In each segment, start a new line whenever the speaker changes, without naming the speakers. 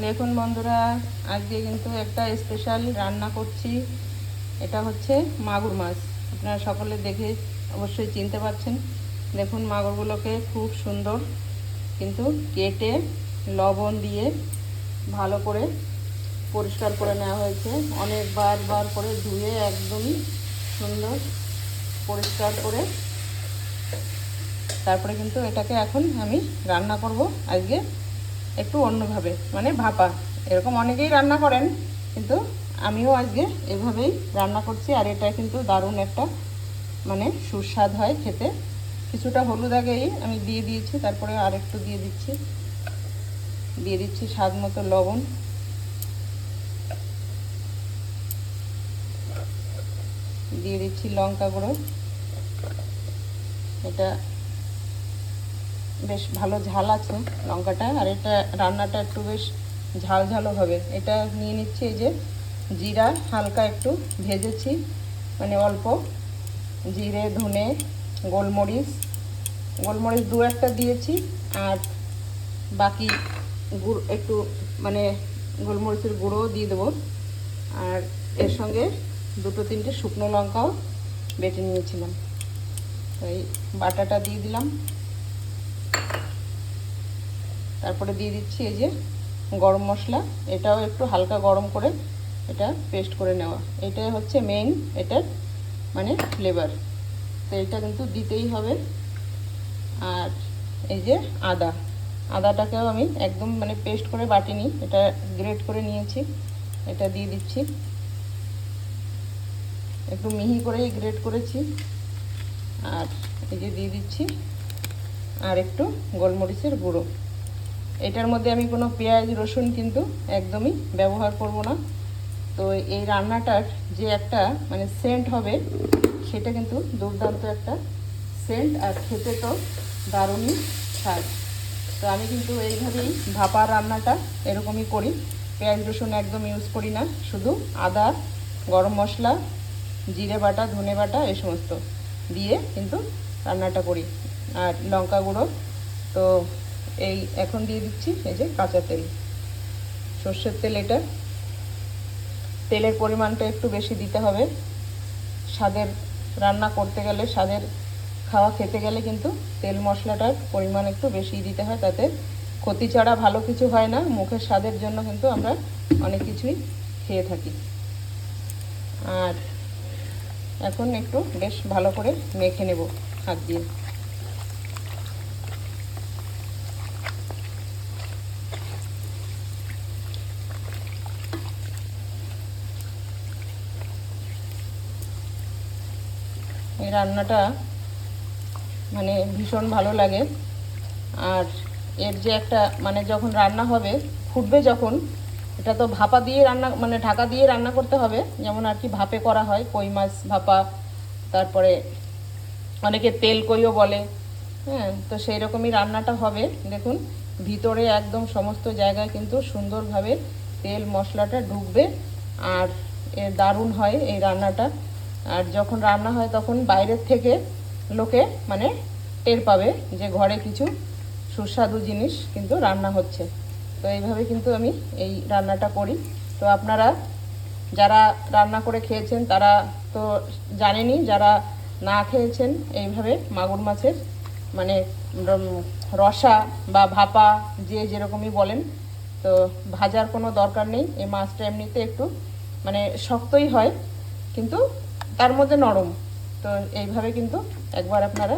দেখুন বন্ধুরা, আজকে কিন্তু একটা স্পেশাল রান্না করছি। এটা হচ্ছে মাগুর মাছ। আপনারা সকলে দেখে অবশ্যই চিনতে পারছেন। দেখুন মাগুরগুলোকে খুব সুন্দর কিন্তু কেটে লবণ দিয়ে ভালো করে পরিষ্কার করে নেওয়া হয়েছে। অনেক বার করে ধুয়ে একদমই সুন্দর পরিষ্কার করে তারপরে কিন্তু এটাকে এখন আমি রান্না করব আজকে একটু অন্যভাবে, মানে ভাপা। এরকম অনেকেই রান্না করেন, কিন্তু আমিও আজকে এভাবেই রান্না করছি। আর এটা কিন্তু দারুণ একটা মানে সুস্বাদ হয় খেতে। কিছুটা হলুদ আগেই আমি দিয়ে দিয়েছি, তারপরে আর একটু দিয়ে দিচ্ছি স্বাদ মতো লবণ, দিয়ে দিচ্ছি লঙ্কা গুঁড়ো। এটা বেশ ভালো ঝাল আছে লঙ্কাটা, আর এটা রান্নাটা একটু বেশ ঝাল ঝালও হবে। এটা নিয়ে নিচ্ছি এই যে জিরা, হালকা একটু ভেজেছি, মানে অল্প জিরে, ধনে, গোলমরিচ দু একটা দিয়েছি। আর বাকি গুড় একটু, মানে গোলমরিচের গুঁড়োও দিয়ে দেবো। আর এর সঙ্গে দুটো তিনটে শুকনো লঙ্কাও বেটে নিয়েছিলাম, এই বাটাটা দিয়ে দিলাম। তারপরে দিয়ে দিচ্ছি এই যে গরম মশলা, এটাও একটু হালকা গরম করে এটা পেস্ট করে নেওয়া। এটাই হচ্ছে মেইন এটার মানে ফ্লেভার, তো এটা কিন্তু দিতেই হবে। আর এই যে আদাটাকেও আমি একদম মানে পেস্ট করে বাটিনি, এটা গ্রেট করে নিয়েছি, এটা দিয়ে দিচ্ছি। একটু মিহি করেই গ্রেট করেছি। আর এই যে দিয়ে দিচ্ছি আর একটু গোলমরিচের গুঁড়ো। এটার মধ্যে আমি কোনো পেঁয়াজ রসুন কিন্তু একদমই ব্যবহার করব না। তো এই রান্নাটার যে একটা মানে সেন্ট হবে, সেটা কিন্তু দুর্দান্ত একটা সেন্ট, আর খেতে তো দারুণই স্বাদ। তো আমি কিন্তু এইভাবেই ভাপা রান্নাটা এরকমই করি। পেঁয়াজ রসুন একদম ইউজ করি না, শুধু আদা, গরম মশলা, জিরে বাটা, ধনে বাটা এই সমস্ত দিয়ে কিন্তু রান্নাটা করি, আর লঙ্কা গুঁড়ো। তো এই এখন দিয়ে দিচ্ছি এই যে কাঁচা তেল, সর্ষের তেল। এটা তেলের পরিমাণটা একটু বেশি দিতে হবে। স্বাদের রান্না করতে গেলে, স্বাদের খাওয়া খেতে গেলে কিন্তু তেল মশলাটার পরিমাণ একটু বেশি দিতে হয়, তাতে ক্ষতি ছাড়া ভালো কিছু হয় না। মুখের স্বাদের জন্য কিন্তু আমরা অনেক কিছুই খেয়ে থাকি। আর এখন একটু বেশ ভালো করে মেখে নেব হাত দিয়ে। এই রান্নাটা মানে ভীষণ ভালো লাগে। আর এর যে একটা মানে যখন রান্না হবে, ফুটবে যখন, এটা তো ভাপা দিয়ে রান্না, মানে ঢাকা দিয়ে রান্না করতে হবে, যেমন আর কি ভাপে করা হয় কই মাছ ভাপা, তারপরে অনেকে তেল কইও বলে। হ্যাঁ, তো সেই রকমই রান্নাটা হবে। দেখুন ভিতরে একদম সমস্ত জায়গায় কিন্তু সুন্দরভাবে তেল মশলাটা ঢুকবে, আর এর দারুণ হয় এই রান্নাটা। আর যখন রান্না হয় তখন বাইরের থেকে লোকে মানে টের পাবে যে ঘরে কিছু সুস্বাদু জিনিস কিন্তু রান্না হচ্ছে। তো এইভাবে কিন্তু আমি এই রান্নাটা করি। তো আপনারা যারা রান্না করে খেয়েছেন তারা তো জানেনই, যারা না খেয়েছেন এইভাবে মাগুর মাছের মানে রসা বা ভাপা, যে যেরকমই বলেন, তো ভাজার কোনো দরকার নেই। এই মাছটা এমনিতে একটু মানে শক্তই হয়, কিন্তু তার মধ্যে নরম। তো এইভাবে কিন্তু একবার আপনারা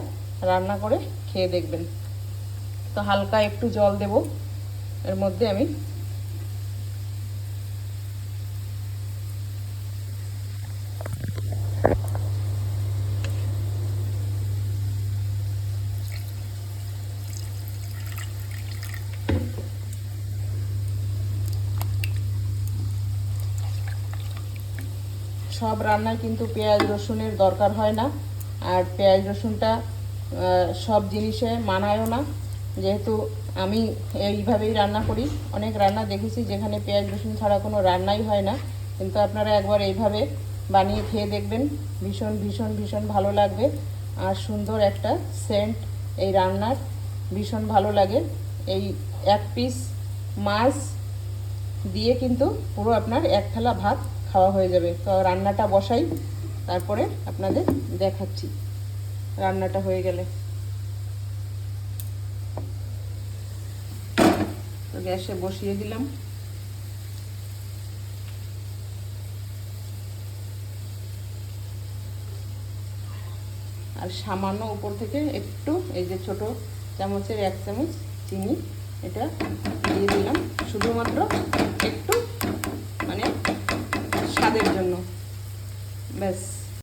রান্না করে খেয়ে দেখবেন। তো হালকা একটু জল দেব এর মধ্যে আমি। সব রান্নায় কিন্তু পেঁয়াজ রসুনের দরকার হয় না, আর পেঁয়াজ রসুনটা সব জিনিসে মানায়ও না। যেহেতু আমি এইভাবেই রান্না করি, অনেক রান্না দেখেছি যেখানে পেঁয়াজ রসুন ছাড়া কোনো রান্নাই হয় না, কিন্তু আপনারা একবার এইভাবে বানিয়ে খেয়ে দেখবেন, ভীষণ ভীষণ ভীষণ ভালো লাগবে। আর সুন্দর একটা সেন্ট এই রান্নার, ভীষণ ভালো লাগে। এই এক পিস মাছ দিয়ে কিন্তু পুরো আপনার এক থালা ভাত খাওয়া হয়ে যাবে। তো রান্নাটা বসাই, তারপরে আপনাদের দেখাচ্ছি রান্নাটা হয়ে গেলে। তো গ্যাসে বসিয়ে দিলাম। আর সামান্য উপর থেকে একটু এই যে ছোট চামচের 1 চামচ চিনি এটা দিয়ে দিলাম, শুধুমাত্র একটু মানে স্বাদের জন্য, ব্যাস।